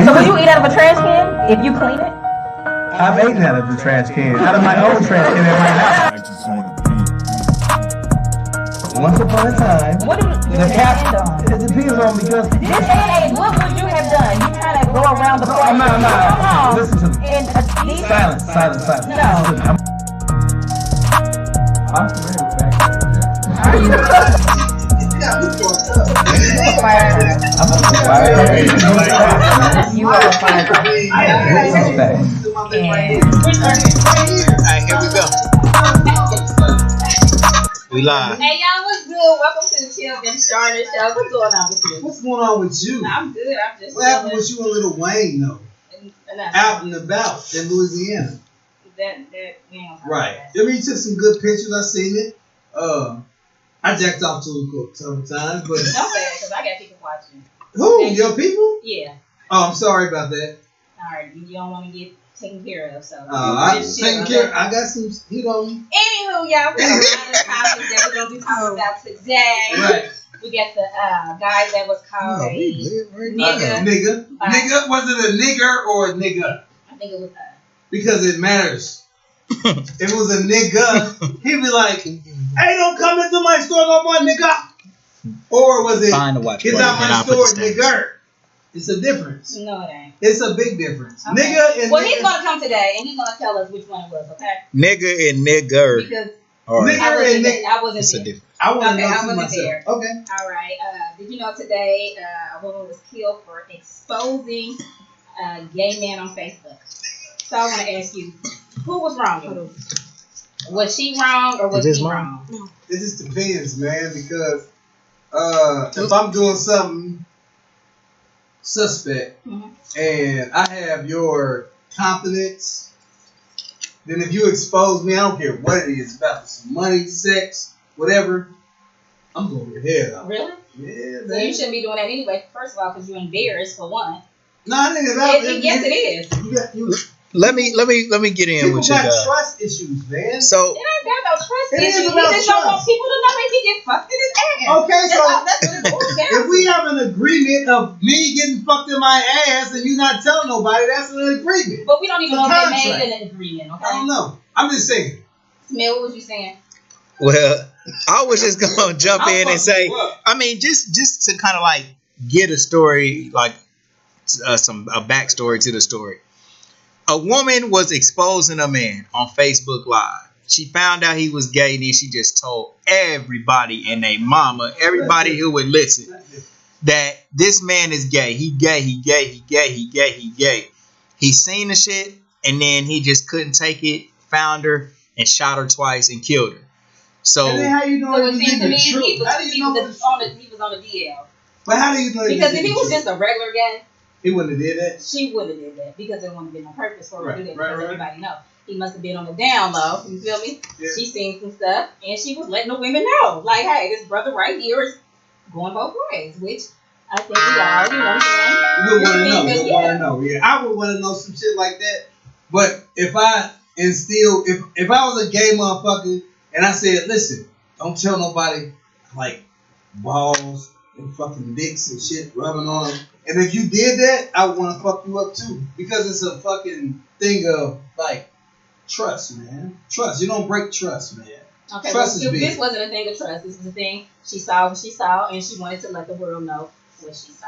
So will you eat out of a trash can if you clean it? I've eaten out of the trash can, out of my old trash can at my house. Once upon a time, What do you depend on? it depends on because This age, what would you have done? You trying to go around the block? I'm not. Listen to me. And these Silence. No. I'm ready back. Are you? You are fired. Alright, here we go. We live. Hey y'all, what's good? Welcome to the Chill and Charlotte Show. What's going on with you? What's going on with you? I'm good. I'm just What happened with you and Lil Wayne though? Out and about in Louisiana. Right. I mean, you took some good pictures. I seen it. I jacked off to it several times, but not bad because I got people watching. Who? Your people? Yeah. Oh, I'm sorry about that. All right, you don't want to get taken care of, so. I'm taking care. I got some heat on me. Anywho, y'all, we got a lot of topics that we're gonna be talking about today. Right. We got the guy that was called a nigger. Nigger. Was it a nigger or a nigga? I think it was Because it matters. If it was a nigga, he'd be like, "Hey, don't come into my store no more, nigga." Or was it, "Get out my store, nigger"? It's a difference. No, it ain't. It's a big difference. Okay. Nigga and well, nigga. he's gonna come today, and he's gonna tell us which one it was. Okay. Nigger and nigger. Because Nigger and nigger. I wasn't It's a there. difference. I want to Okay, know I too wasn't myself. there. Okay. All right. Did you know today a woman was killed for exposing a gay man on Facebook? So I want to ask you, who was wrong? Was she wrong or was he wrong? It just depends, man, because if I'm doing something suspect and I have your confidence, then if you expose me, I don't care what it is about, some money, sex, whatever, I'm going your head off. Really? Yeah, So you shouldn't be doing that anyway. First of all, because you're embarrassed for one. No, it ain't about Yes, it is. Let me get in People with you. got trust issues, man. So It ain't got no trust It is issues. He about just don't want trust. people to know that he get fucked in his ass. Okay, That's so all- that's what it boils down if we to. have an agreement of me getting fucked in my ass and you not telling nobody, that's an agreement. But we don't even It's a know if they contract. made an agreement. Okay. I don't know. I'm just saying. Smell, what was you saying? well, I was just gonna jump I'll in and fuck say, you up. I mean, just to kind of like get a story, like a backstory to the story. A woman was exposing a man on Facebook Live. She found out he was gay, and then she just told everybody and their mama, everybody who would listen, that this man is gay. He gay. He seen the shit, and then he just couldn't take it. Found her and shot her twice and killed her. So, And then how you know So it it was seems to even me true? he How do you know it was true? he was on the DL. But how do you know it Because was if he even was true? just a regular guy, He wouldn't have did that. she wouldn't have did that because there wouldn't have been no purpose for her to do that Right, because right. everybody know. He must have been on the down low, you feel me? Yeah. She seen some stuff and she was letting the women know. Like, hey, this brother right here is going both ways, which I think we all, you know what I'm We would want to saying? know. We would want Yeah. to know. Yeah, I would want to know some shit like that. But if I if I was a gay motherfucker and I said, listen, don't tell nobody like balls and fucking dicks and shit rubbing on them. And if you did that, I would want to fuck you up too. Because it's a fucking thing of like trust, man. Trust. You don't break trust, man. Okay, Trust is well, big. this wasn't a thing of trust. This was a thing she saw what she saw and she wanted to let the world know what she saw.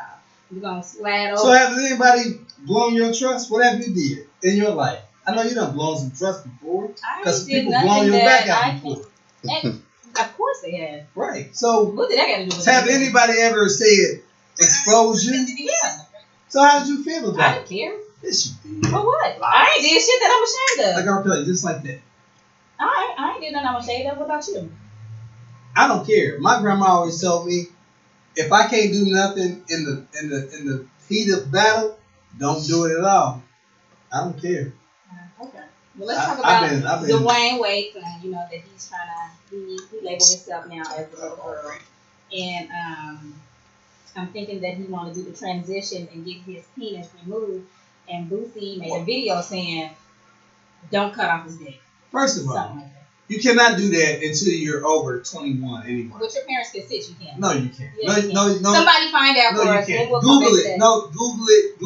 We're going to slide over. So has anybody blown your trust? What have you did in your life? I know you done blown some trust before. I Because did people nothing blown your that back out I before. And of course they have. Right. So What did that got to do with have anything? anybody ever said expose you? Yeah. So how did you feel I about didn't it? care. Yes, you did. For what? I ain't did shit that I'm ashamed Like of. I'll tell you, just like that. I ain't did nothing I'm ashamed of. What about you? I don't care. My grandma always told me, if I can't do nothing in the heat of battle, don't do it at all. I don't care. Okay. Well, let's talk I've about been- Dwayne Wade. You know that he's trying to he labeled himself now as a little girl, and I'm thinking that he want to do the transition and get his penis removed. And Boosie made a video saying, "Don't cut off his dick." First of all, Something like that. You cannot do that until you're over 21 anyway. With your parents' consent, you can. No, you can't. Yeah, No. Somebody find out No, for you us. can't. We'll Google it. No, Google it.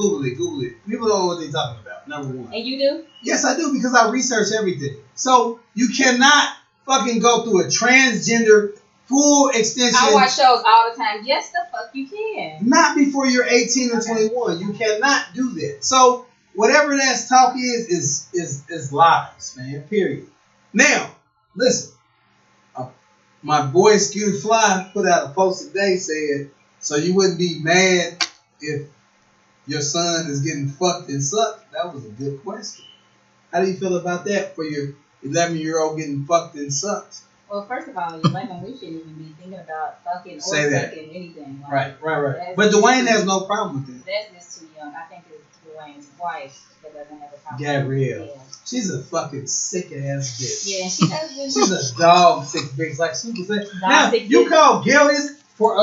People don't know what they're talking about. Number one. And you do? Yes, I do because I research everything. So you cannot fucking go through a transgender full extension. I watch shows all the time. Yes, the fuck you can. Not before you're 18 or 21. You cannot do that. So whatever that talk is lies, man. Period. Now, listen. My boy Skew Fly put out a post today said, so you wouldn't be mad if your son is getting fucked and sucked? That was a good question. How do you feel about that for your 11-year-old getting fucked and sucked? Well, first of all, you might know we shouldn't even be thinking about fucking or Say that. sucking anything. Like, Right. But Dwayne has no problem with that. That's just too young. I think it's Dwayne's wife that doesn't have a problem. Gabrielle. Yeah. She's a fucking sick ass bitch. Yeah, she does. She's a dog sick bitch, like Super said. Dog Now, sick you bitch. call Gillis for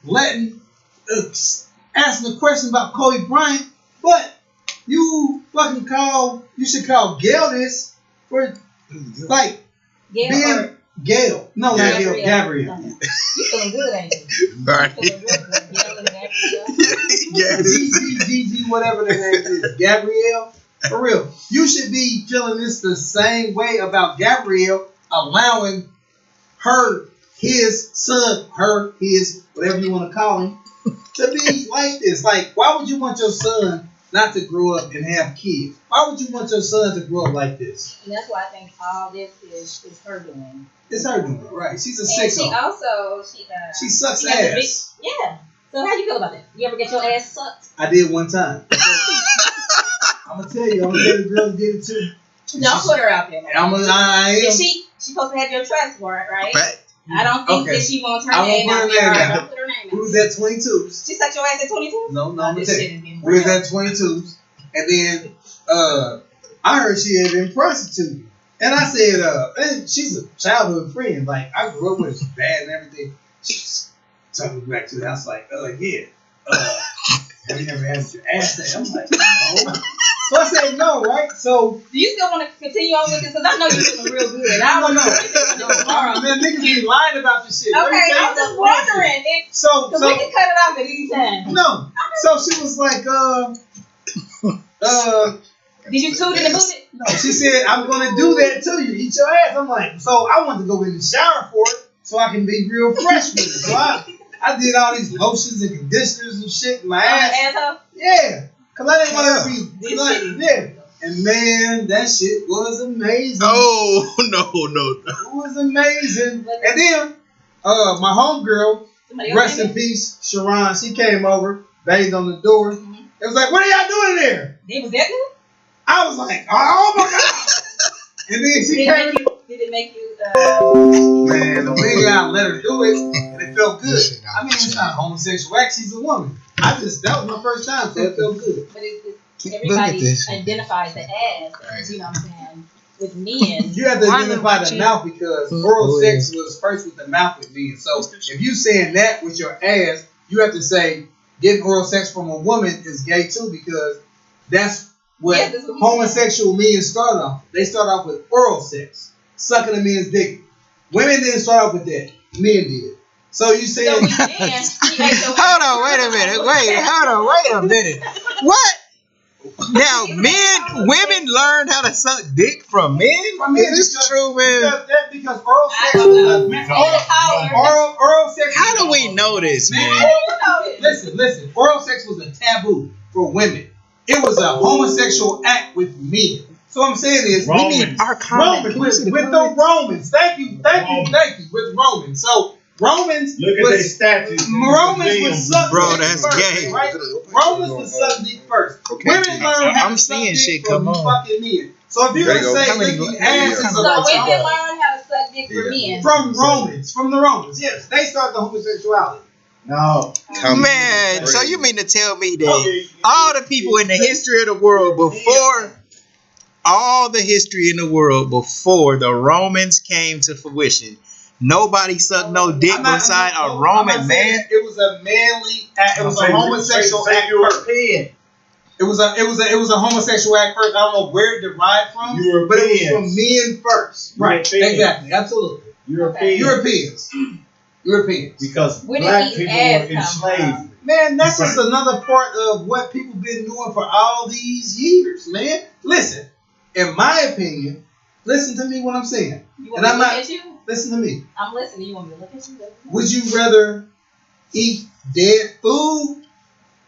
letting asking a question about Kobe Bryant, but you should call Gillis for like Gail being or Gail. No, not Gail. Gabrielle. You feeling good, ain't you? Right. You feeling real good. Gail and Gabrielle. GG, whatever the name is. Gabrielle. For real. You should be feeling this the same way about Gabrielle allowing his son, whatever you want to call him, to be like this. Like, why would you want your son not to grow up and have kids? Why would you want your son to grow up like this? And that's why I think all this is her doing. It's her doing it, right? She's a And sicko. she also She sucks she has a ass. yeah. So how you feel about that? You ever get your ass sucked? I did one time. I'm gonna tell the girl who did it too. Don't put her out there. And I am. And she supposed to have your trust for it, right? Right. I don't think Okay. that she wants her I won't name put her out name there. out. Don't put her name We out. was at 22s. She sucked your ass at 22? No, I'm gonna This tell shit you. has been We was real. at 22s, and then I heard she had been prostituted, and I said, and she's a childhood friend. Like I grew up with, her, bad and everything. She's talking me back to the house, like, yeah. Have you ever had your ass ate? I'm like, no. So I said no, right? So Do you still want to continue on with this? Because I know you're feeling real good. I no, don't no, know. Tomorrow. man, niggas be lying about this shit. Let me Okay, tell you I'm just what's bullshit. wondering. So Because we can cut it off at any time. no. So she was like, Did you toot in the booty? no, she said, I'm gonna do that to you. Eat your ass. I'm like, so I want to go in the shower for it so I can be real fresh with it. So I did all these lotions and conditioners and shit in my ass. Asshole? Yeah. Cause I didn't want to be This like, shit. yeah. And man, that shit was amazing. Oh no. It was amazing. And then my homegirl, Somebody else rest name in it? peace, Sharon, she came over, banged on the door. Mhm. It was like, what are y'all doing in there? It was that good? I was like, oh my God. And then she came. Did it make you Man, the way I let her do it, and it felt good. I mean, it's not homosexual act, she's a woman. That was my first time, so it felt good. but Look at everybody this. identifies the ass, as, you know what I'm saying, with men. You have to identify the mouth because oral sex was first with the mouth with men. So if you saying that with your ass, you have to say getting oral sex from a woman is gay too because that's what Yes, that's what we homosexual men start off. They start off with oral sex, sucking a man's dick. Women didn't start off with that. Men did. So you saying So we dance, we make your Hold on, wait a minute. Wait a minute. What? Now, women learned how to suck dick from men? From men, Is this because- true, man? because oral sex I don't know. oral sex. How do we know this, man? Listen. Oral sex was a taboo for women. It was a homosexual act with men. So what I'm saying is, We need our comment. Romans with the Romans. Thank you. With Romans. So Romans Look at their statues. Romans was suck Bro, dick that's first, gay. right? Romans was suck dick first. Women learn how I'm to suck seeing dick shit, from come on. fucking men. So if you're There you gonna go. say How many- licking how many- ass is how a So many- women learn how to suck dick for men. from the Romans, yes, they started the homosexuality. No. Man, so you mean to tell me that all the people in the history of the world before the Romans came to fruition, nobody sucked no dick beside a Roman man? It was a manly act. It was a homosexual act first. It was a homosexual act first. I don't know where it derived from, but it was from men first. Right. Exactly. Absolutely. Europeans. Because Where did black these people ads were come enslaved. from? Man, that's just another part of what people been doing for all these years, man. Listen, in my opinion, listen to me what I'm saying. You want me to look at you? Listen to me. I'm listening. You want me to look at you? Would you rather eat dead food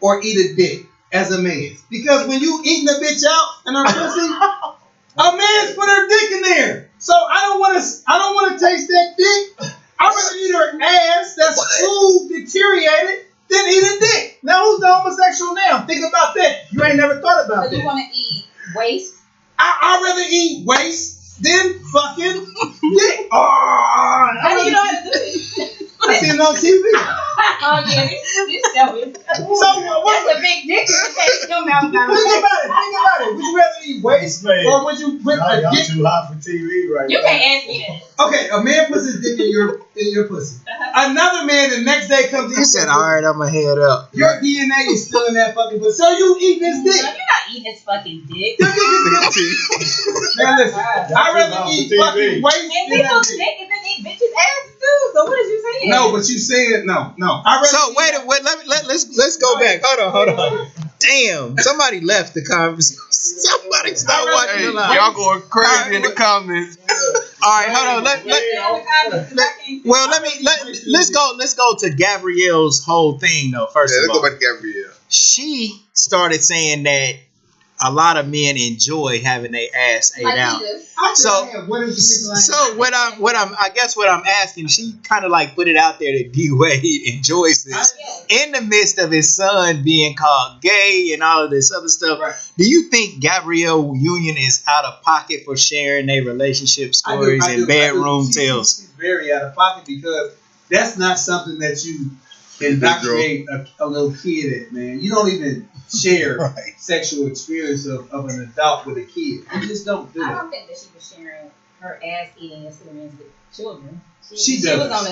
or eat a dick as a man? Because when you eating a bitch out in her pussy, a man's put her dick in there. So I don't want to taste that dick. I'd rather eat her ass that's food deteriorated than eat a dick. Now who's the homosexual now? Think about that. You ain't never thought about that. So you want to eat waste? I'd rather eat waste than fucking dick. How do you know how to do it? I seen it on TV. Oh yeah, this show is. So That's a big difference. Think about it. Would you rather eat waste or would you put a Y'all dick? too hot for TV right You now. can't ask me that. Okay, a man puts his dick in your pussy. Another man the next day comes in. He said, all right, I'm going to head up. Your DNA is still in that fucking pussy. So you eat this dick. No, you're not eating this fucking dick. Your dick is Now listen, I'd rather eat fucking waste And than that people's dick. dick and then eat bitches' asses too. So what is you saying? No, but you said no. I'd rather So wait, let's go back. Hold on. Damn, somebody left the conversation. Somebody stopped watching the live. Y'all going crazy in the comments. All right, hold on. Let's go to Gabrielle's whole thing though. First Yeah, of let's all, go back to Gabrielle. she started saying that a lot of men enjoy having their ass ate out. So what I'm asking, she kind of like put it out there that D-Wade enjoys this in the midst of his son being called gay and all of this other stuff. Right. Do you think Gabrielle Union is out of pocket for sharing their relationship stories and bedroom tales? She's very out of pocket because that's not something that you indoctrinate a little kid at, man. You don't even share sexual experience of an adult with a kid. You just don't do I it. don't think that she was sharing her ass eating experience with children. She was does. on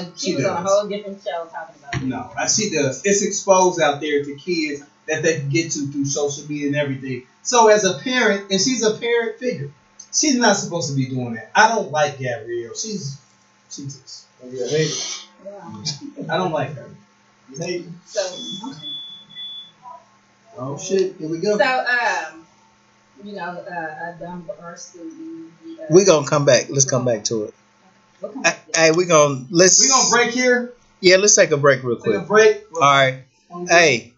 a whole different show talking about it. No, she does. It's exposed out there to kids that they can get to through social media and everything. So as a parent, and she's a parent figure, she's not supposed to be doing that. I don't like Gabrielle. She's just. I don't like her. So, Oh shit! Here we go. so a dumb burst We gonna come back. Let's come back to it. Hey, we gonna break here. Yeah, let's take a break real Take quick. a break. All right. Hey,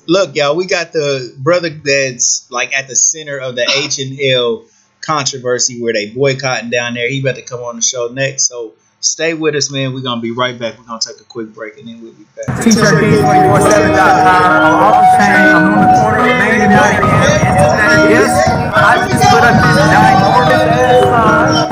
look, y'all. We got the brother that's like at the center of the H&L controversy where they boycotting down there. He about to come on the show next. So stay with us, man. We're gonna be right back. We're gonna take a quick break and then we'll be back. T-shirt King247.com. I'm off the chain. I'm on the corner of Main and Nottingham. Yes, I just put up this ginormous ass sign.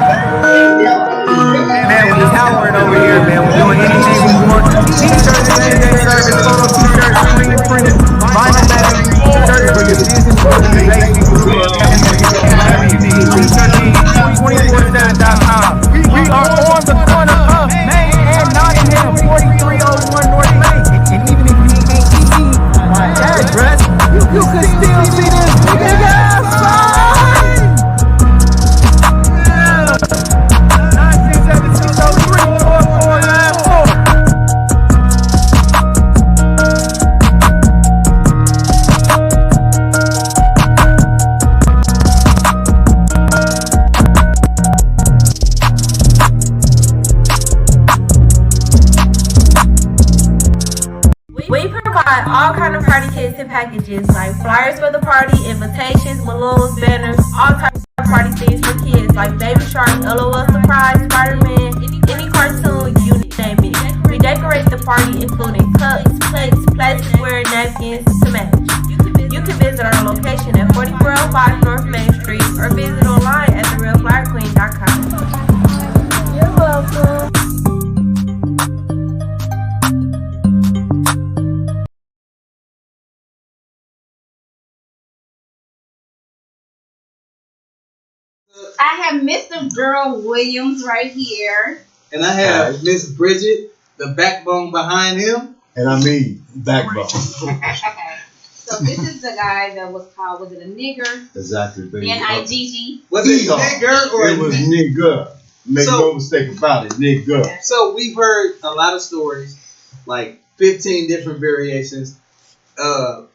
Man, we're just hollering over here, man. We're doing anything we want. T-shirts, same-day service, photo T-shirts, screen printed, vinyl bags, shirts for your business organization, whatever you need. T-shirt King247.com. We are on the corner of Main and Nottingham, 4301 North Main. And even if you can't see my address, you can still see this big ass sign. Yeah. 937-603-4494. We provide all kind of party kits and packages like flyers for the party, invitations, balloons, banners, all types of party things for kids like Baby Shark, LOL Surprise, Spider-Man, any cartoon, you name it. We decorate the party including cups, plates, plasticware, napkins to match. You can visit our location at 4405 North Main Street or visit online at therealflyerqueen.com. You're welcome. I have Mr. Daryl Williams right here. And I have Miss Bridget, the backbone behind him. And I mean backbone. So this is the guy that was called, was it a nigger? Exactly, baby. N-I-G-G. Was it nigger or it was nigger? Make no mistake about it, nigger. So we've heard a lot of stories, like 15 different variations.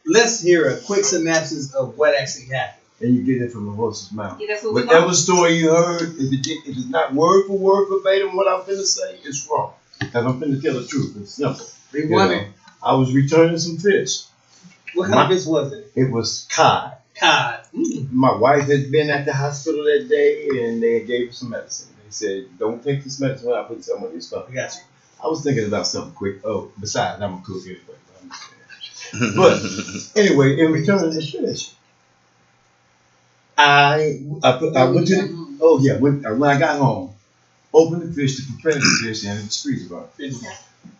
Let's hear a quick synopsis of what actually happened. And you get it from the horse's mouth. Yeah, that's what we Whatever want. story you heard, if it's not word for word verbatim what I'm finna say, it's wrong. Because I'm finna tell the truth. It's simple. We want it. I was returning some fish. What kind of fish was it? It was cod. Cod. My wife had been at the hospital that day, and they gave her some medicine. They said, "Don't take this medicine without putting something on your stomach." I got you. I was thinking about something quick. Oh, besides, I'm a cook anyway. But anyway, in returning the fish, I went to the, when I got home, opened the fish to prepare the fish, and it was freezer burn.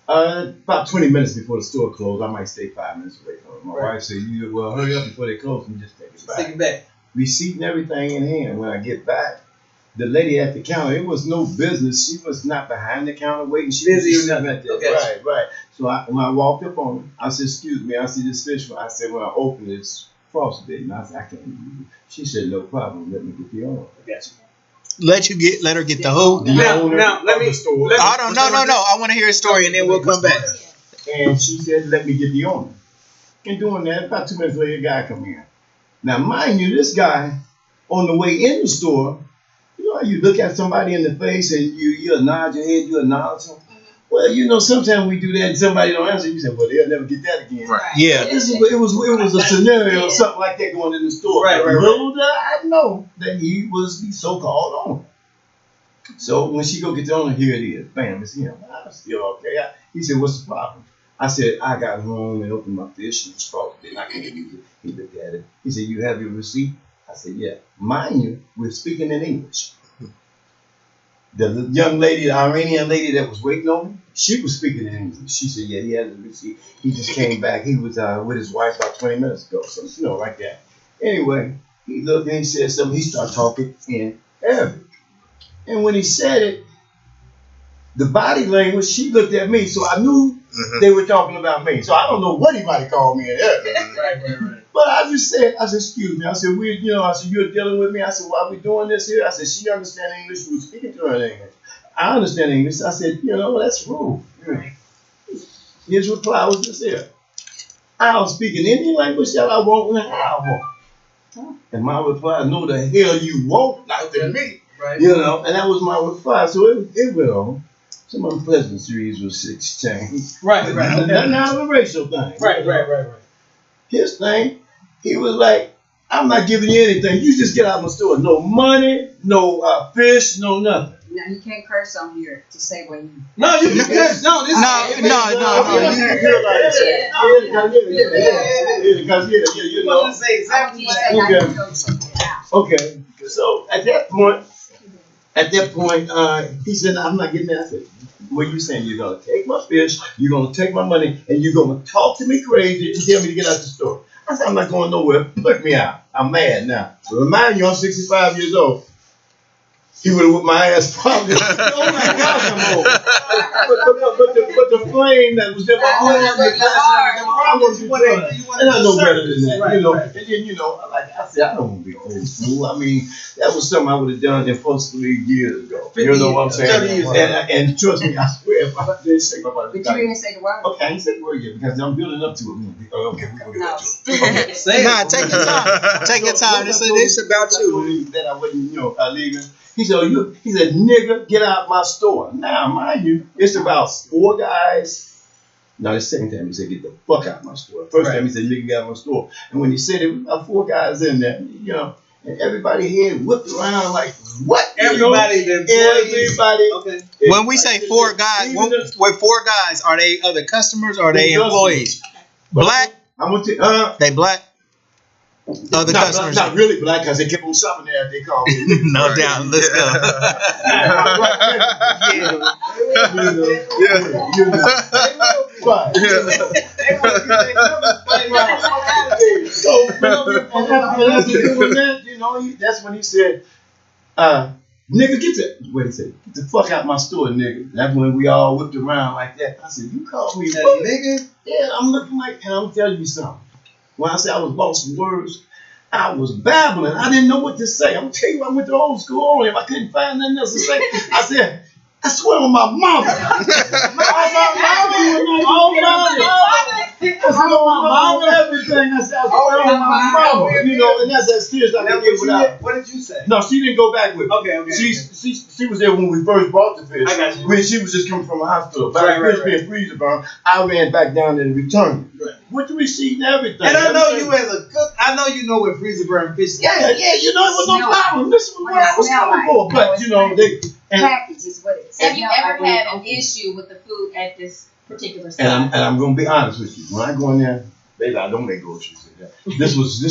About 20 minutes before the store closed, I might stay 5 minutes away from it. My wife said, hurry up before they close and just take it back. Take it back. Receipt and everything in hand. When I get back, the lady at the counter, it was no business. She was not behind the counter waiting. She was just sitting at there. Okay. Right. So when I walked up on her, I said, "Excuse me, I see this fish." I said, when I opened it, it's frosted. And I said, "I can't use it." She said, "No problem. Let me get the owner." I got you. Let her get the who? Now, let me. No. I want to hear a story and then we'll come back. And she said, "Let me get the owner." And doing that, about 2 minutes later, a guy come in. Now, mind you, this guy, on the way in the store, you know how you look at somebody in the face and you nod your head, you acknowledge them? Well, sometimes we do that and somebody don't answer. You say, "Well, they'll never get that again." Right. Yeah. It was a scenario or something like that going in the store. Right. Little did I know that he was the so-called owner. So when she go get the owner, here it is. Bam, it's him. I'm still okay. He said, "What's the problem?" I said, "I got home and opened my fish and it was frosted and I can't use it." He looked at it. He said, "You have your receipt?" I said, "Yeah." Mind you, we're speaking in English. The young lady, the Iranian lady that was waiting on me, she was speaking in English. She said, "Yeah, he has a receipt. He just came back. He was with his wife about 20 minutes ago." So, like that. Anyway, he looked and he said something. He started talking in Arabic. And when he said it, the body language, she looked at me. So I knew they were talking about me. So I don't know what he might have called me in Arabic. Right. But I said, "Excuse me." I said, "You're dealing with me." I said, "Why are we doing this here?" I said, "She understands English. We were speaking to her in English. I understand English." I said, "That's rude." His reply was this here: "I'll speak in any language that I want and how I want." And my reply, "No, the hell you won't, not to me." Right. And that was my reply. So it went on. Some unpleasantries was exchanged. Right. Nothing out of a racial thing. Right. His thing, he was like, "I'm not giving you anything. You just get out of my store. No money, no fish, no nothing." Now you can't curse on here to say what you. No, you can curse. No. You can hear like to say exactly Okay. So at that point, he said, "I'm not getting that." I said, "What you saying? You're gonna take my fish, you're gonna take my money, and you're gonna talk to me crazy and tell me to get out the store?" I said, "I'm not going nowhere. Put me out. I'm mad now." But remind you, I'm 65 years old. He would have whipped my ass probably. Oh my gosh, I'm old. But the flame that was there, and I know better than that, And then, like I said, I don't want to be an old fool. I mean, that was something I would have done impulsively years ago. You know what I'm saying? And trust me, I swear, if I didn't say my body. But you didn't say the word. Okay, I didn't say the word yet because I'm building up to it. Okay, we're going to get to it. Nah, take your time. Take your time. This about you. That I wasn't, illegal. He said, "Nigger, get out my store." Now, mind you, it's about 4 guys. Now, the second time he said, "Get the fuck out my store." First time he said, "Nigger, get out my store." And when he said it, was about 4 guys in there, and everybody head whipped around like, what? Everybody. Okay. When we say 4 guys, when 4 guys, are they other customers or are they employees? Black? I went to, They black? Other customers? Not really black because they kept on shopping there if they called me. No doubt. Let's go. That's when he said, "Nigga, what he said? Get the fuck out my store, nigga." That's when we all whipped around like that. I said, "You called me that nigga?" Yeah, I'm looking like, and I'm telling you something. When I say I was lost for words, I was babbling. I didn't know what to say. I'm tell you, I went to old school only. If I couldn't find nothing else to say, I said, I swear on my mama. Everything. I said, I swear on my mama. You know, and that's as serious I can get without. What did you say? No, she didn't go back with me. Okay. She was there when we first bought the fish. I got you. When she was just coming from a hospital. But Right, the fish being freezer burn, I ran back down there and returned it. Right. With the receipt and everything. And I know you as a cook. I know you know what freezer burn fish is. Yeah, you know, it was no problem. This is what I was coming for. But, you know, package is what it is. Have you ever had an issue with the food at this particular store? And I'm gonna be honest with you. When I go in there, baby, I don't make groceries in there. This was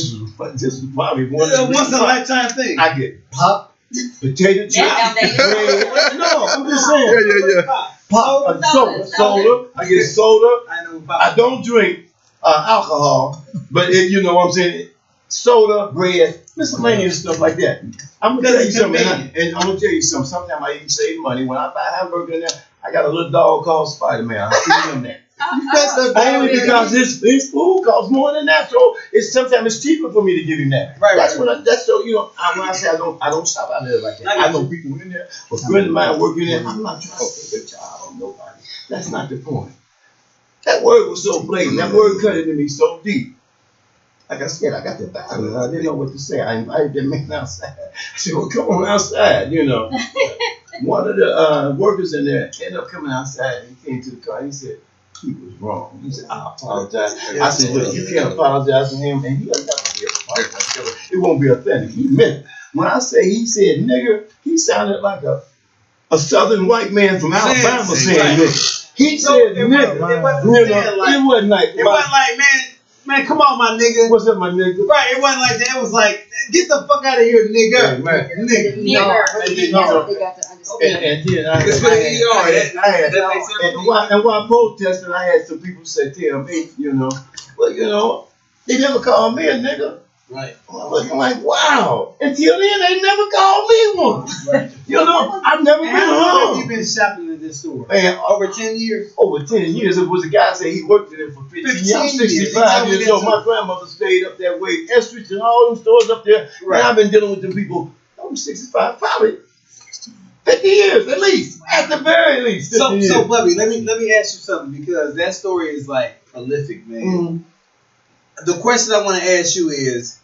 probably one of the once in a lifetime thing. I get pop, potato chips, outdated. bread. No, I'm just saying. Pop, Soda. soda. I get soda. I know pop. I don't drink alcohol, but you know what I'm saying. Soda, bread, miscellaneous stuff like that. I'm gonna tell you something, and I'm gonna tell you something. Sometimes I even save money when I buy a hamburger in there. I got a little dog called Spider-Man. I feed him that. Only because his food costs more than that, so sometimes it's cheaper for me to give him that. Right. That's so you know. When I say I don't stop out there like that. I know people in there, a friend of mine working there. I'm not trying to take a job on nobody. That's not the point. That word was so blatant. That word cut into me so deep. Like I said, I got the battle. I didn't know what to say. I invited that man outside. I said, well, come on outside, you know. One of the workers in there ended up coming outside. He came to the car. He said, he was wrong. He said, I apologize. I said, look, you can't apologize to him. And he'll never be apologized. It won't be authentic. He meant it. When I say he said nigger, he sounded like a southern white man from Alabama saying nigger. He said nigger. It wasn't like, man, come on, my nigga. What's up, my nigga? Right, it wasn't like that. It was like, get the fuck out of here, nigga. Hey, man. Nigga. And then and while protesting, I had some people say, tell me, you know, well, you know, they never called me a nigga. Right. I'm like, wow. Until then, they never called me one. Right. You know, I've never been How long home. have you been shopping at this store? Man, over 10 years? Over 10 years. It was a guy said he worked in it for 15 years. I'm 65 years old. My grandmother stayed up that way. Estridge and all them stores up there. Right. And I've been dealing with them people. I'm 65, probably 50 years at least. At the very least. So Bubby, let me ask you something, because that story is like prolific, man. Mm-hmm. The question I want to ask you is,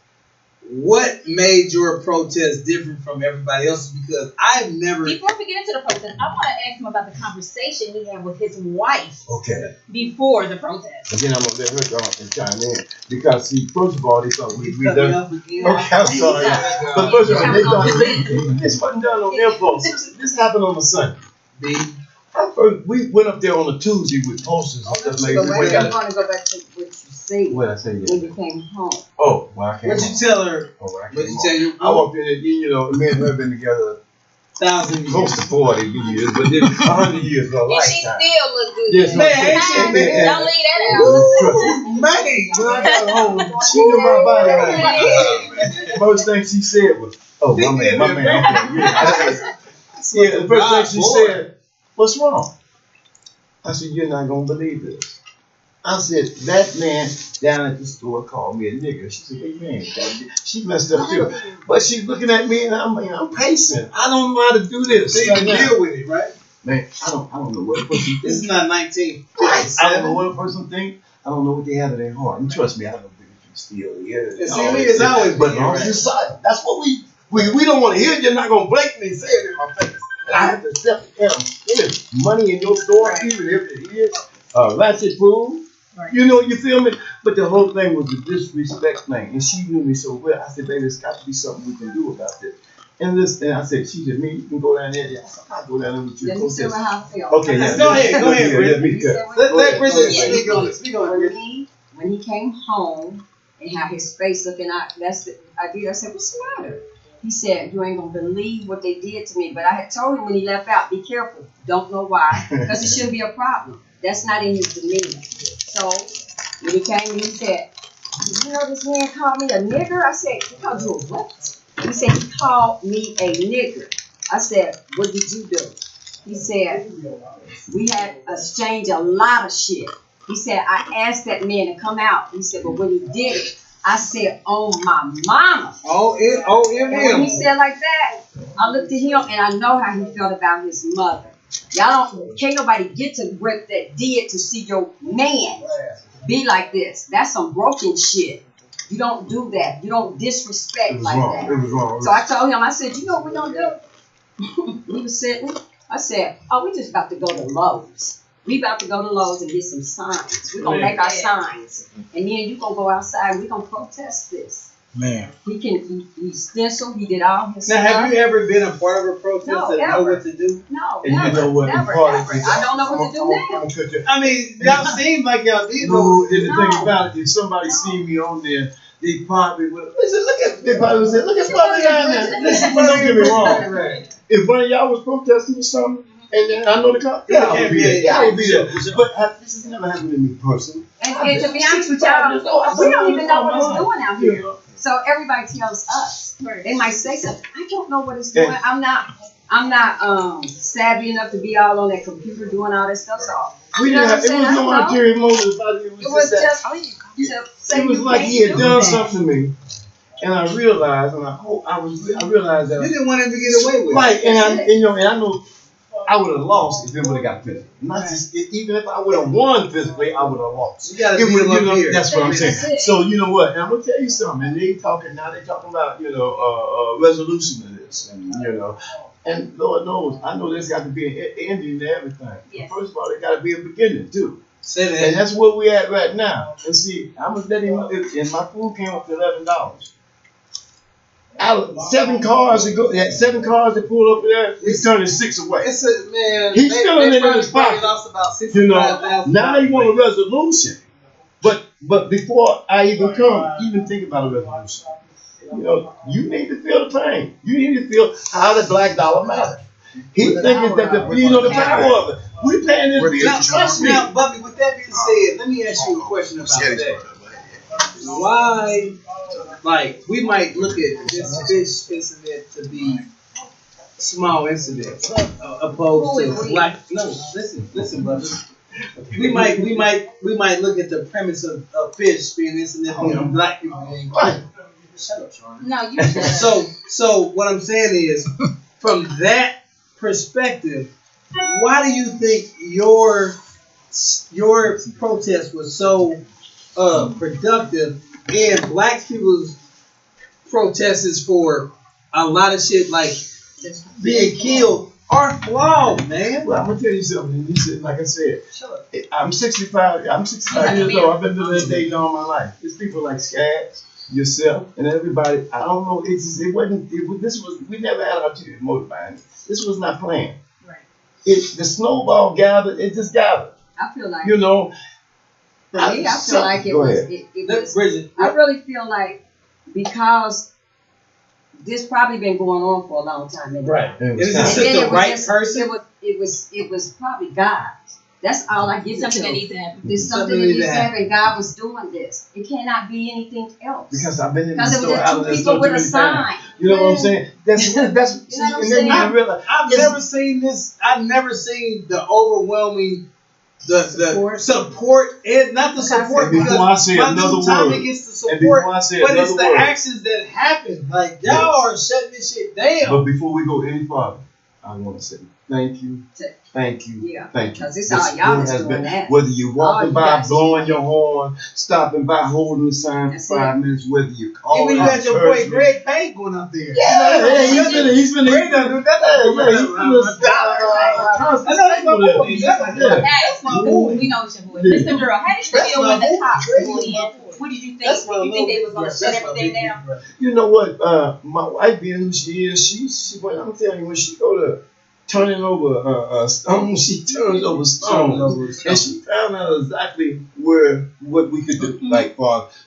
what made your protest different from everybody else's? Because I've never... Before we get into the protest, I want to ask him about the conversation he had with his wife. Okay. Before the protest. Again, I'm going to let her go and chime in. Because, see, first of all, they thought we done... Okay, I'm sorry. But first of all, they thought this wasn't done on impulse. This happened on a Sunday. We went up there on a Tuesday with posters and stuff like that. I want to go back to what you said. What I say? When you came home. Oh, well, I came home. What'd you tell her? What'd you tell you? I walked in and, you know, me and her have been together 1,000 years. Close to 40 years, but then 100 years for a lifetime. And she still look good. Yes, man, don't leave that out. Man, when I got home, she knew my body language. First thing she said was, "Oh, my man." Okay, yeah, the first thing she said, "What's wrong?" I said, "You're not gonna believe this." I said, "That man down at the store called me a nigger." She said, "Hey man, she messed up too." But she's looking at me and I'm pacing. I don't know how to do this. So you can deal with it, right? Man, I don't know what a person thinks. This is not 19. I don't know what a person thinks. I don't know what they have in their heart. And trust me, I know bigotry still here. It's always but on this side, that's what we don't want to hear. You're not gonna blatantly say it in my face. And I have to accept it. There's money in your store, even if it is ratchet food. Right. You know, you feel me? But the whole thing was a disrespect thing. And she knew me so well. I said, baby, there's got to be something we can do about this. And I said, she said, "Me, you can go down there." I said, "I'll go down there with you." Let me see how I feel. Okay, yeah. Go ahead. Let Bridget speak on it. When he came home and had his face looking out, I said, "What's the matter?" He said, "You ain't gonna believe what they did to me." But I had told him when he left out, "Be careful. Don't know why, because it shouldn't be a problem. That's not in his demeanor." So when he came, he said, "Did you know this man called me a nigger?" I said, "He called you a what?" He said, "He called me a nigger." I said, "What did you do?" He said, "We had exchanged a lot of shit." He said, I asked that man to come out. He said, but when he did it, I said, oh my mama. And when he said like that, I looked at him and I know how he felt about his mother. Can't nobody get to what that did to see your man be like this. That's some broken shit. You don't do that. You don't disrespect like that. It was wrong. So I told him, I said, you know what we gonna do? We was sitting. I said, oh, we just about to go to Lowe's. We about to go to Lowe's and get some signs. We're gonna make our signs. And then you gonna go outside and we gonna protest this. Man. He stenciled, he did all his Now, stuff. have you ever been a part of a protest and know what to do? No, And never, you know what? never, the part never. I don't know what to do now. I mean, y'all seem like y'all did know No, what to and do. the thing about it, if somebody see me on there, they probably would listen. They probably would say, "Look at brother down there." Listen, but don't get me wrong. If one of y'all was protesting or something, and then I know the cop, yeah, I would be there. Yeah, I would be there. But this has never happened to me personally. And to be honest with y'all, we don't even know what it's doing out here. So everybody tells us. They might say something. I don't know what it's doing. I'm not savvy enough to be all on that computer doing all that stuff. So We didn't have, it was no ulterior motive. it was just it was like he had done something to me, and I realized, I realized that You didn't want him to get away with it. right, and I know I would have lost if it would have got physical. Not just even if I would have won physically, I would have lost. You gotta It be would- up you know, here. that's what I'm saying. So you know what? And I'm gonna tell you something. And they talking about resolution to this, and and Lord knows, I know there's got to be an ending to everything. Yes. First of all, there got to be a beginning too. Say that. And that's where we at right now. And see, I'm gonna let him know. And my food came up to $11. Out of 7 cars that go, 7 cars that pull up there, he's turning 6 away. It's a man. He's still in his pocket. Lost about You know, $65,000. now he want a resolution. But before I even think about a resolution, you need to feel the pain. You need to feel how the black dollar matters. He thinking that the power of it. We paying this bill. Trust me. Now, Bubby, with that being said, let me ask you a question about that. Why, we might look at this fish incident to be small incidents opposed to black. No, listen, brother. We might look at the premise of fish being insignificant and black people being. Shut up, Sean. No, you So what I'm saying is, from that perspective, why do you think your protest was so productive and black people's protests for a lot of shit like being killed are flawed, man? Well, I'm gonna tell you something. You said, like I said, I'm 65. I'm 65 years old. I've been doing this Dayton all my life. There's people like Skaggs, yourself, and everybody. I don't know. We never had our motive behind it. This was not planned. Right. The snowball gathered. It just gathered. I feel like For me, I feel like it was. Bridget, I really feel like because this probably been going on for a long time. Anyway. right? And Is it's this And then the it was right just- person? It was probably God. That's all I give something that to. needs to happen. There's something that needs to happen. God was doing this. It cannot be anything else. Because I've been in the Because it store was out of just the two store people with too a many sign. times. You know what I'm saying? That's You know what I'm and then I realize I've never seen this. I've never seen the overwhelming the support and not the support. And before I say my another dude Tommy word, gets the and support, before I say but it's another the word. actions that happen. Like y'all are shutting this shit down. But before we go any farther, I want to say thank you, thank you, Yeah. thank you. Because it's all y'all that's doing that. Whether you're walking you by, guys blowing your horn, stopping by, holding the sign That's for 5 minutes, whether you call Even you it got your boy Greg Payne going up there. he's been Greg done do that. I know that's my boy. That's my boy. We know it's your boy. Mr. Durrell, how did you feel when the cops pulled in? What did you think? Did you think they was going to shut everything down? You know what? My wife, being who she is, she I'm telling you, when she go to turning over a stone, she turns over stones, and she found out exactly what we could do. Like,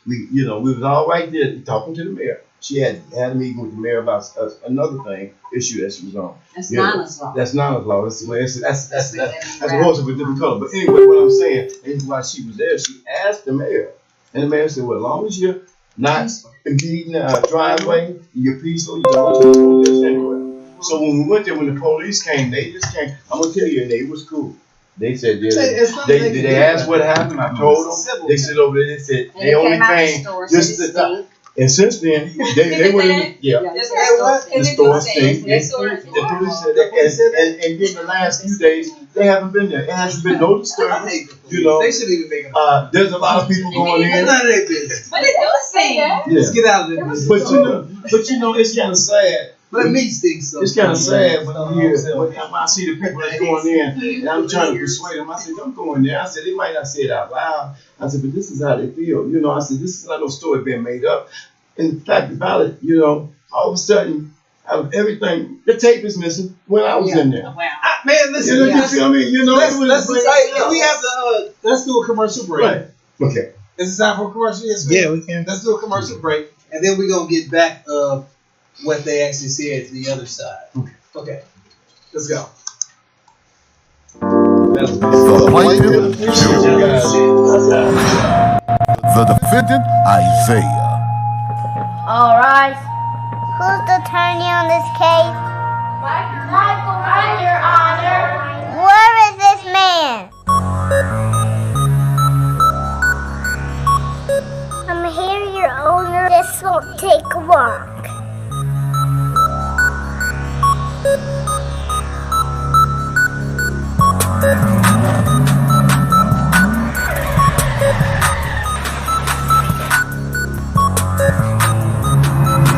we was all right there talking to the mayor. She had a meeting with the mayor about another issue that she was on. That's Nana's law. That's Nana's law. That's a horse of a different color. But anyway, what I'm saying is, while she was there, she asked the mayor, and the mayor said, "Well, as long as you're not impeding the driveway, you're peaceful, you don't protest anywhere." So when we went there, when the police came, they just came. I'm gonna tell you, and they was cool. They said They asked what happened. I told them. They said over there. They said they only came just the time. And since then, they went in. Yeah. The store stayed. The police said that. And then the last few days, they haven't been there. It hasn't been no disturbance. You know. They shouldn't even make it. There's a lot of people going in. None of their business. But it does say that. Let's get out of their business. But you know, it's kind of sad. But me stinks. It's kind of sad when I see the people that's going in, and I'm trying to persuade them. I said, don't go in there. I said, they might not say it out loud. I said, but this is how they feel. You know, I said, this is not no story being made up. And the fact about it, you know, all of a sudden, out of everything, the tape is missing when I was in there. Wow. Man, listen. You feel me? You know, let's do a commercial break. Right. Okay. Is it time for a commercial? Yes, Yeah, we can. Let's do a commercial break, and then we're gonna get back what they actually said to the other side. Okay. Let's go. The plaintiff, the defendant, Isaiah. All right. Who's the attorney on this case? Michael Ryan, Your Honor. Where is this man? I'm here, Your Honor. This won't take long.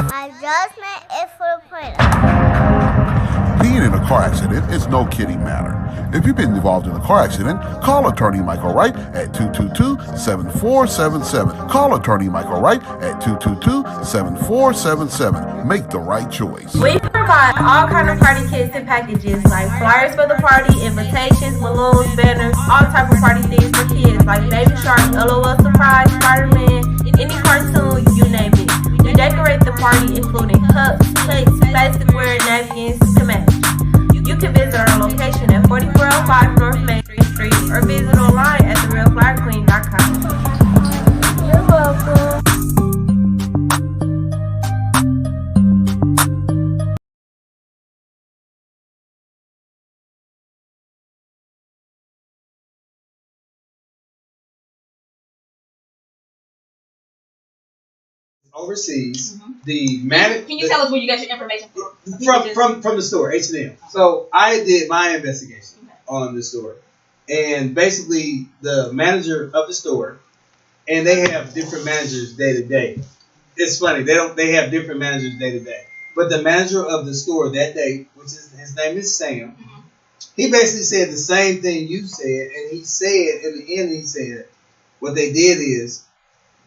My judgment is for the plaintiff. Being in a car accident is no kidding matter. If you've been involved in a car accident, call attorney Michael Wright at 222-7477. Call attorney Michael Wright at 222-7477. Make the right choice. We provide all kind of party kits and packages like flyers for the party, invitations, balloons, banners, all type of party things for kids like Baby Shark, LOL Surprise, Spider-Man, any cartoon, you name it. We decorate the party including cups, plates, plasticware, napkins to match. You can visit our location at 4405 North Main Street or visit online at therealflyerqueen.com. You're welcome. Overseas, the man. Can you tell us where you got your information from the store H&M? So I did my investigation on the store, and basically the manager of the store, and they have different managers day to day. It's funny they have different managers day to day, but the manager of the store that day, which is his name is Sam, he basically said the same thing you said, and he said in the end he said what they did is.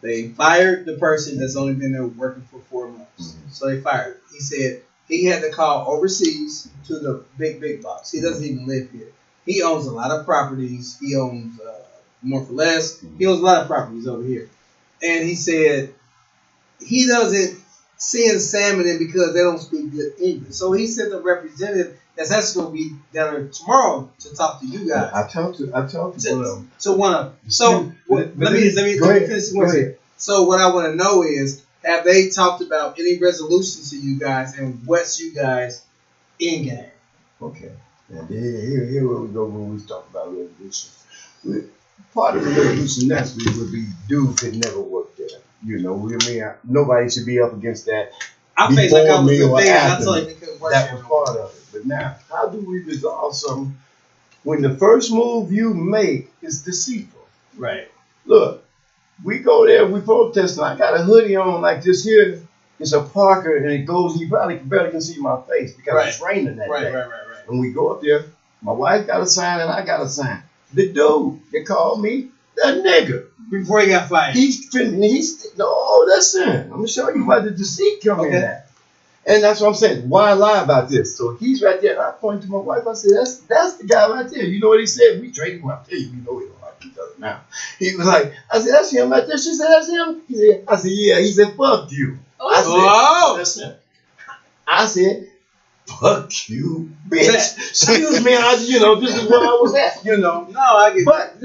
They fired the person that's only been there working for 4 months. So they fired him. He said he had to call overseas to the big box. He doesn't even live here. He owns a lot of properties. He owns More for Less. He owns a lot of properties over here. And he said he doesn't send salmon in because they don't speak good English. So he sent a representative that's actually going to be down there tomorrow to talk to you guys. I talked to one of them. Let me finish one thing. So what I want to know is, have they talked about any resolutions to you guys, and what's you guys in game? Okay. Now here we go when we talk about resolution. Part of the resolution naturally would be dude could never work there. You know, nobody should be up against that. I felt like I was a good thing. I told you they couldn't work that was part of it. But now, how do we resolve something when the first move you make is deceitful? Right. Look, we go there, we protest, and I got a hoodie on like this here. It's a Parker, and it goes, you probably barely can see my face because it's raining that day. Right. When we go up there, my wife got a sign and I got a sign. The dude, they called me the nigger. Before he got fired. Listen, I'm going to show you why the deceit come in at. And that's what I'm saying. Why lie about this? So he's right there. I pointed to my wife. I said, that's the guy right there. You know what he said? We traded him. I tell you, we know we don't like each other now. He was like, I said, that's him right there. She said, that's him. I said, yeah. He said, fuck you. Listen. I said, fuck you, bitch. Excuse me. This is where I was at. No, I get it. But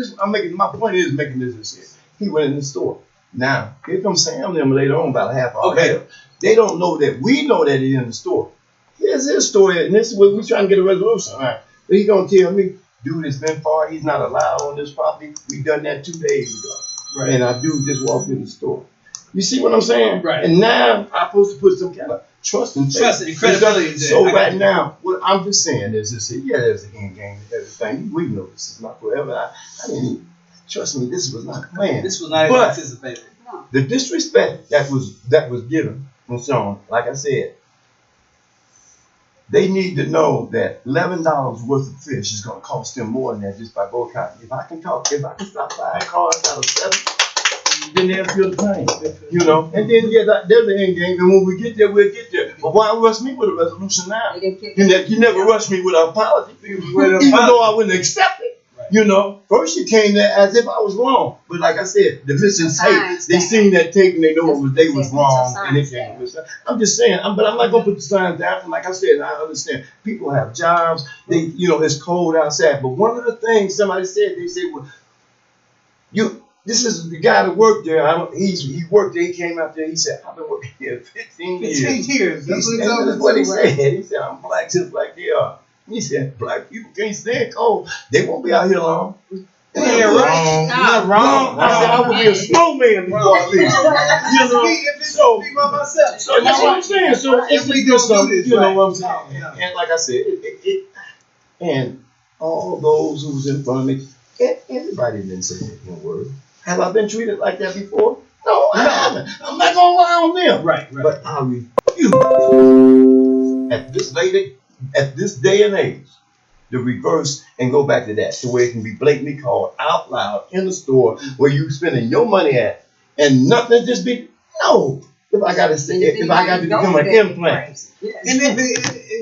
my point is making this shit. He went in the store. Now, here comes Sam and them later on about a half hour later. They don't know that we know that he's in the store. Here's his story, and this is what we're trying to get a resolution. All right. But he's going to tell me, dude has been far. He's not allowed on this property. We done that 2 days ago. Right. And our dude just walked in the store. You see what I'm saying? Right. And now I'm supposed to put some kind of trust and credibility. So right now, what I'm just saying is this: yeah, there's an end game and everything. We know this is not forever. I didn't even, trust me. This was not planned. This was not even anticipated. No. The disrespect that was given and shown, like I said, they need to know that $11 worth of fish is going to cost them more than that just by boycotting. If I can stop 5 cars out of 7, then they'll feel the pain, you know. And then there's the end game, and when we get there, we'll get there. But why rush me with a resolution now? You never rush me with an apology, even though I wouldn't accept it. You know, first you came there as if I was wrong, but like I said, the Christians hate. They seen that tape and they know they was wrong, and they came. I'm just saying, but I'm not gonna put the signs down. And like I said, I understand people have jobs. They, you know, it's cold outside. But one of the things somebody said, they said, well, this is the guy that worked there. He worked there. He came out there. He said, I've been working here 15 years. 15 years. That's what he said. He said, I'm black just like they are. He said, black people can't stand cold. They won't be out here long. Yeah, right. Not wrong. I said, I would be a snowman before I leave. So that's what I'm saying. So if we do something, you know what I'm saying. And like I said, and all those who was in front of me, everybody didn't say that word. Have I been treated like that before? No, I haven't. I'm not gonna lie on them. Right. But I refuse at this day and age, to reverse and go back to that, to where it can be blatantly called out loud in the store where you spending your money at, and nothing just be no. If I got to become an implant, and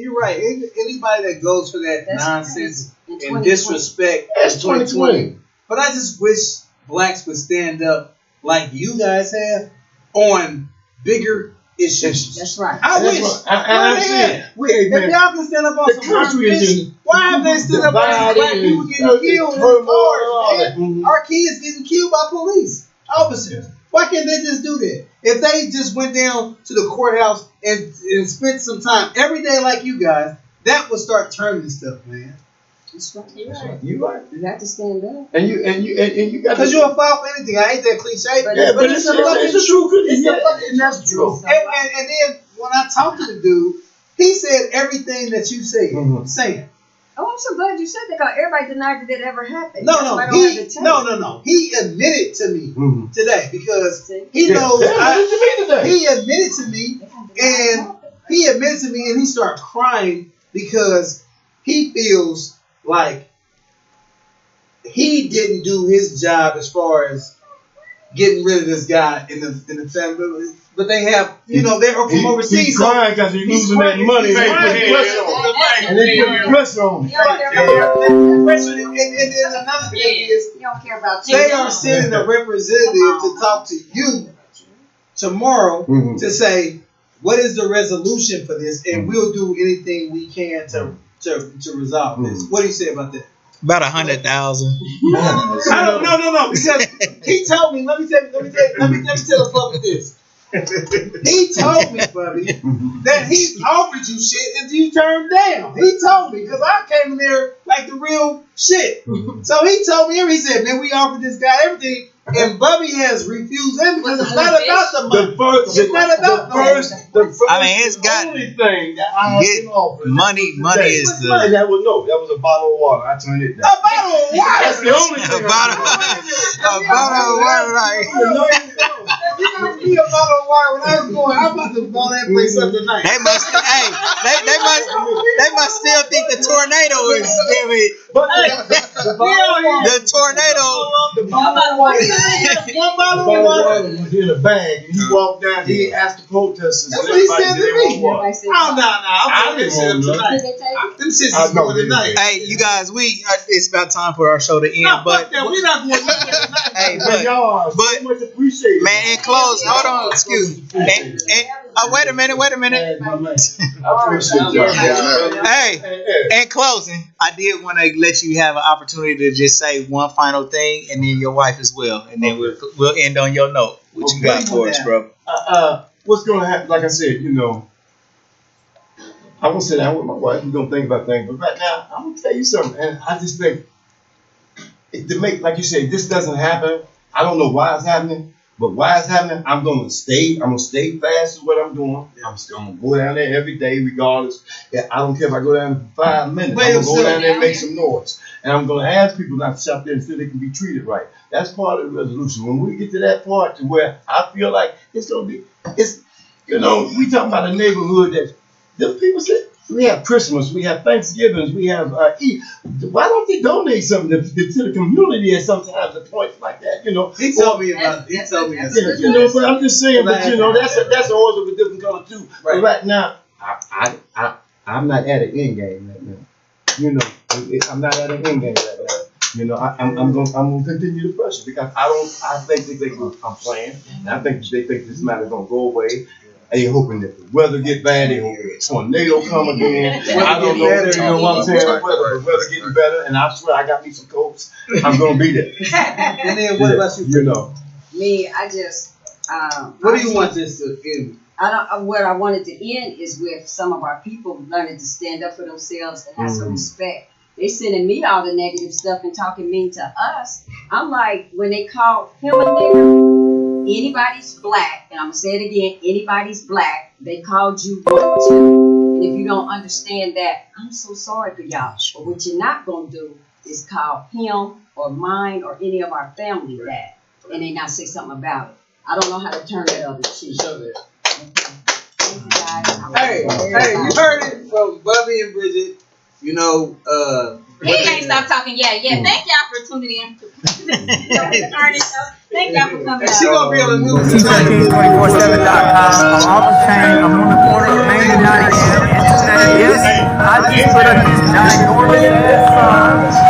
you're right. Anybody that goes for that nonsense and disrespect, that's 2020. But I just wish blacks would stand up like you guys have on bigger issues. That's right. I wish. If y'all can stand up on some country issues, why have they stood up on black people getting killed in cars, man? Our kids getting killed by police officers. Why can't they just do that? If they just went down to the courthouse and spent some time every day like you guys, that would start turning stuff, man. That's right. You right. You have to stand up. And you got because you'll fall for anything. I hate that cliche, but it's the truth. And that's true. And then when I talked to the dude, he said everything that you said. Saying. Oh, I'm so glad you said that because everybody denied that it ever happened. No. He admitted to me today because he knows. He admitted to me, and he started crying because he feels like he didn't do his job as far as getting rid of this guy in the family. But they have, they're from overseas. He's crying because he's losing that money. And they put pressure on him. And then another thing is, they are sending a representative to talk to you tomorrow to say, what is the resolution for this? And we'll do anything we can to resolve this. What do you say about that? About 100,000. No, because he told me. Let me tell the public this. He told me, buddy, that he offered you shit and you turned down. He told me because I came in there like the real shit. So he told me, he said, man, we offered this guy everything. And Bubby has refused him because it's not about the money. It's not about the first. I mean, it's got only thing that I have been offered. Money is the. And that was a bottle of water. I turned it down. A bottle of water. That's the only thing. A bottle of water, right? If you gonna be a bottle of water when I was going, I'm about to blow that place up tonight. They must still think the tornado is But the tornado. One bottle of water was in a bag, and he walked down. He asked the protesters. That's what he said to me. No. I'm going to sit tonight. Them shits is going tonight. Hey, you guys, it's about time for our show to end. No, but we're not going to hey, y'all so much appreciated. Man, in close, hold on, excuse me. Wait a minute. I appreciate y'all. Hey, in closing, I did want to let you have an opportunity to just say one final thing, and then your wife as well, and then we'll end on your note. What you got for us, bro? What's going to happen? Like I said, I'm gonna sit down with my wife. We're gonna think about things. But right now, I'm gonna tell you something, and I just think to make, like you said, this doesn't happen. I don't know why it's happening, but why it's happening, I'm gonna stay fast with what I'm doing. I'm gonna go down there every day, regardless. Yeah, I don't care if I go down for 5 minutes. I'm gonna go down there and make some noise, and I'm gonna ask people not to shop there until they can be treated right. That's part of the resolution. When we get to that part to where I feel like it's gonna be, we talking about a neighborhood that the people say. We have Christmas, we have Thanksgivings, we have Eid. Why don't they donate something to the community at sometimes at points like that? He told me about. He told me. But I'm just saying. But that's always of a different color too. Right. But right now, I'm not at an end game right now. I'm not at an end game right now. I'm gonna continue to pressure because I think they think I'm playing, and I think they think this matter gonna go away. They hoping that the weather get bad. They hoping a tornado come again. I don't know. You know what I'm saying? The weather getting better, and I swear I got me some coats. I'm gonna be there. And then what about you? Me, I just. What do you want this to end? What I wanted to end is with some of our people learning to stand up for themselves and have some respect. They sending me all the negative stuff and talking mean to us. I'm like, when they called him a nigger. Anybody's black, and I'm going to say it again, anybody's black, they called you one too. And if you don't understand that, I'm so sorry for y'all. But what you're not going to do is call him or mine or any of our family that, and they not say something about it. I don't know how to turn that other cheek. Hey, you heard it from Bubby and Bridget. He ain't stopped talking yet. Yeah, thank y'all for tuning in. Thank y'all for coming. She gonna be on the news. T2King247.com. I'm off the chain. I'm on the corner of Main and 90. Yes, I just put up this ginormous sign.